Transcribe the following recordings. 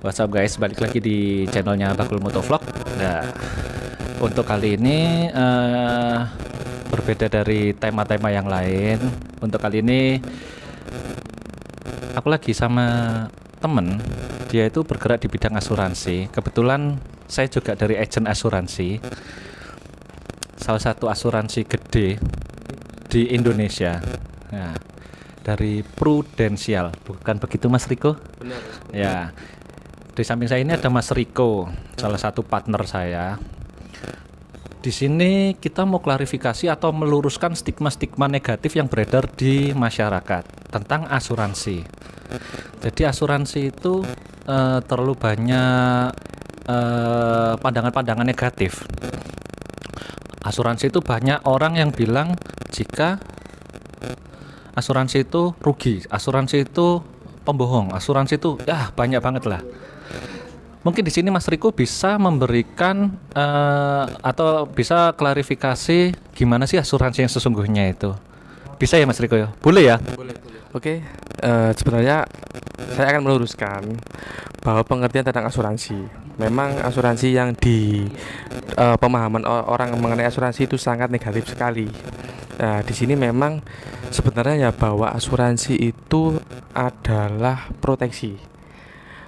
What's up guys, balik lagi di channelnya Bakul Motovlog. Nah, untuk kali ini berbeda dari tema-tema yang lain. Untuk kali ini aku lagi sama temen. Dia itu bergerak di bidang asuransi. Kebetulan saya juga dari agen asuransi, salah satu asuransi gede di Indonesia. Nah, dari Prudential, bukan begitu Mas Riko? Benar. Ya. Di samping saya ini ada Mas Riko, salah satu partner saya. Di sini kita mau klarifikasi atau meluruskan stigma-stigma negatif yang beredar di masyarakat tentang asuransi. Jadi asuransi itu terlalu banyak pandangan-pandangan negatif. Asuransi itu banyak orang yang bilang jika asuransi itu rugi, asuransi itu pembohong, asuransi itu ya banyak banget lah. Mungkin di sini Mas Riko bisa memberikan atau bisa klarifikasi gimana sih asuransi yang sesungguhnya itu. Bisa ya Mas Riko ya? Boleh ya? Boleh. Oke, sebenarnya saya akan meluruskan bahwa pengertian tentang asuransi. Memang asuransi yang di pemahaman orang mengenai asuransi itu sangat negatif sekali. Nah, di sini memang sebenarnya ya bahwa asuransi itu adalah proteksi.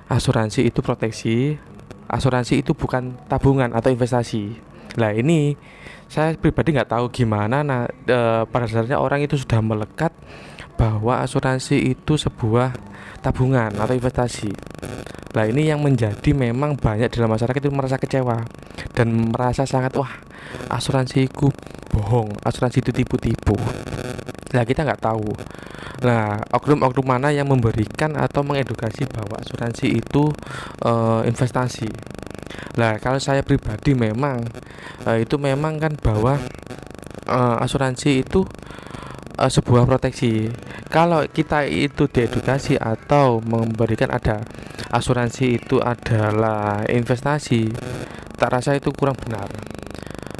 Asuransi itu proteksi, asuransi itu bukan tabungan atau investasi. Nah ini saya pribadi nggak tahu gimana pada dasarnya orang itu sudah melekat bahwa asuransi itu sebuah tabungan atau investasi. Nah ini yang menjadi memang banyak dalam masyarakat itu merasa kecewa dan merasa sangat asuransiku bohong, asuransi itu tipu-tipu. Nah kita nggak tahu. Nah oknum-oknum mana yang memberikan atau mengedukasi bahwa asuransi itu investasi. Nah kalau saya pribadi memang itu memang kan bahwa asuransi itu sebuah proteksi. Kalau kita itu diedukasi atau memberikan ada asuransi itu adalah investasi, tak rasa itu kurang benar.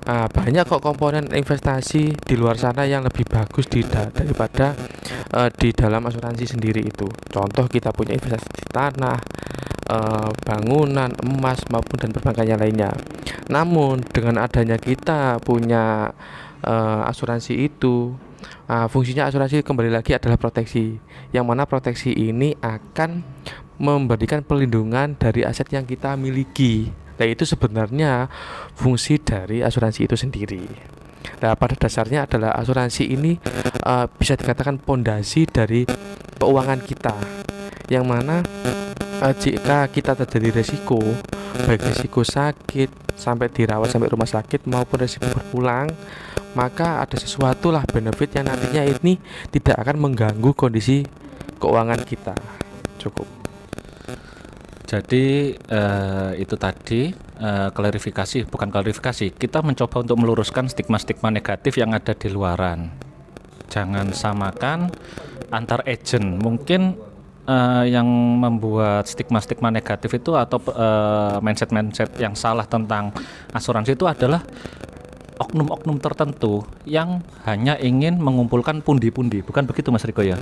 Banyak kok komponen investasi di luar sana yang lebih bagus daripada di dalam asuransi sendiri itu. Contoh kita punya investasi di tanah, bangunan, emas maupun dan perbankannya lainnya. Namun dengan adanya kita punya asuransi itu, fungsinya asuransi kembali lagi adalah proteksi. Yang mana proteksi ini akan memberikan perlindungan dari aset yang kita miliki. Nah itu sebenarnya fungsi dari asuransi itu sendiri. Nah pada dasarnya adalah asuransi ini bisa dikatakan pondasi dari keuangan kita, yang mana jika kita terjadi resiko, baik resiko sakit sampai dirawat sampai rumah sakit maupun resiko berpulang, maka ada sesuatu lah benefit yang nantinya ini tidak akan mengganggu kondisi keuangan kita. Cukup. Jadi itu tadi klarifikasi, bukan klarifikasi. Kita mencoba untuk meluruskan stigma-stigma negatif yang ada di luaran. Jangan samakan antar agent. Mungkin yang membuat stigma-stigma negatif itu atau mindset-mindset yang salah tentang asuransi itu adalah oknum-oknum tertentu yang hanya ingin mengumpulkan pundi-pundi. Bukan begitu Mas Riko ya?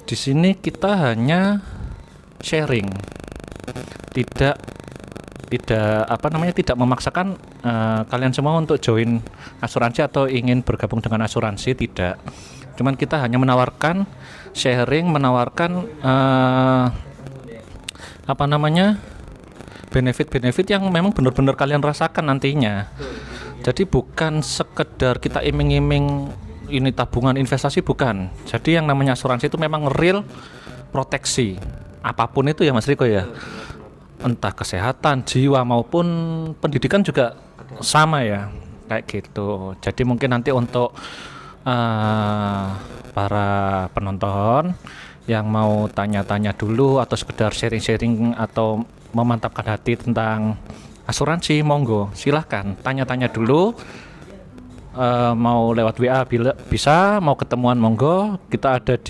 Di sini kita hanya sharing, tidak tidak memaksakan kalian semua untuk join asuransi atau ingin bergabung dengan asuransi, tidak. Cuman kita hanya menawarkan sharing, menawarkan benefit-benefit yang memang benar-benar kalian rasakan nantinya. Jadi bukan sekedar kita iming-iming ini tabungan investasi, bukan. Jadi yang namanya asuransi itu memang real proteksi. Apapun itu ya Mas Riko ya, entah kesehatan, jiwa maupun pendidikan juga sama ya, kayak gitu. Jadi mungkin nanti untuk para penonton yang mau tanya-tanya dulu atau sekedar sharing-sharing atau memantapkan hati tentang asuransi, monggo silahkan tanya-tanya dulu. Mau lewat WA bisa, mau ketemuan monggo. Kita ada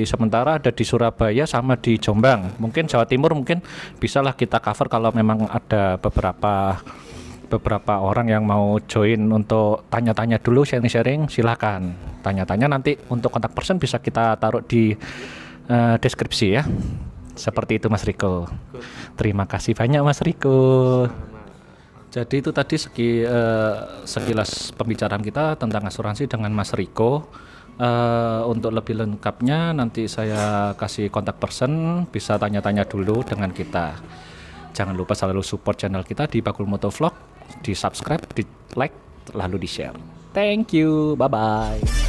sementara ada di Surabaya sama di Jombang. Mungkin Jawa Timur mungkin bisalah kita cover kalau memang ada beberapa orang yang mau join untuk tanya-tanya dulu, sharing-sharing, silahkan tanya-tanya. Nanti untuk kontak person bisa kita taruh di deskripsi ya. Seperti itu Mas Riko. Terima kasih banyak Mas Riko. Jadi itu tadi sekilas pembicaraan kita tentang asuransi dengan Mas Riko. Untuk lebih lengkapnya nanti saya kasih kontak person, bisa tanya-tanya dulu dengan kita. Jangan lupa selalu support channel kita di Bakul Moto Vlog, di subscribe, di like, lalu di share. Thank you, bye bye.